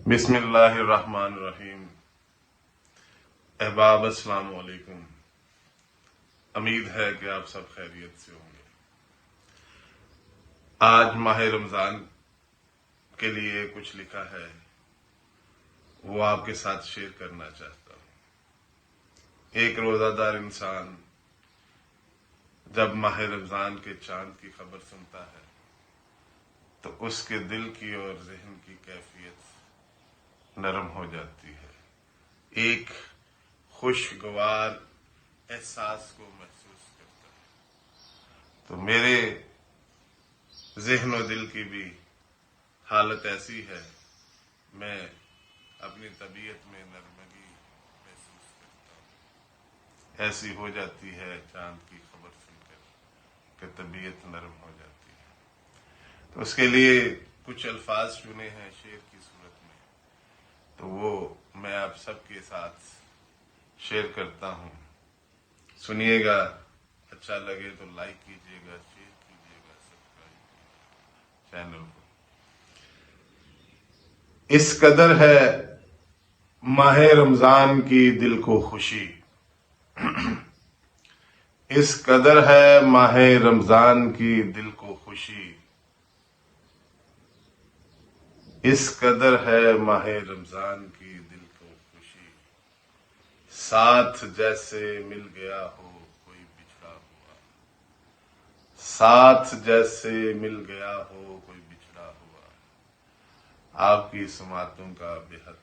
بسم اللہ الرحمن الرحیم۔ احباب السلام علیکم۔ امید ہے کہ آپ سب خیریت سے ہوں گے۔ آج ماہ رمضان کے لیے کچھ لکھا ہے، وہ آپ کے ساتھ شیئر کرنا چاہتا ہوں۔ ایک روزہ دار انسان جب ماہ رمضان کے چاند کی خبر سنتا ہے تو اس کے دل کی اور ذہن کی کیفیت نرم ہو جاتی ہے، ایک خوشگوار احساس کو محسوس کرتا ہے۔ تو میرے ذہن و دل کی بھی حالت ایسی ہے، میں اپنی طبیعت میں نرمگی محسوس کرتا ہوں۔ ایسی ہو جاتی ہے چاند کی خبر سن کر کہ طبیعت نرم ہو جاتی ہے۔ تو اس کے لیے کچھ الفاظ چنے ہیں شعر کی صورت میں، تو وہ میں آپ سب کے ساتھ شیئر کرتا ہوں۔ سنیے گا، اچھا لگے تو لائک کیجیے گا، شیئر کیجیے گا، سبسکرائب کیجیے گا چینل کو۔ اس قدر ہے ماہ رمضان کی دل کو خوشی، اس قدر ہے ماہ رمضان کی دل کو خوشی، اس قدر ہے ماہ رمضان کی دل کو خوشی، ساتھ جیسے مل گیا ہو کوئی بچھڑا ہوا، ساتھ جیسے مل گیا ہو کوئی بچھڑا ہوا۔ آپ کی سماعتوں کا بے حد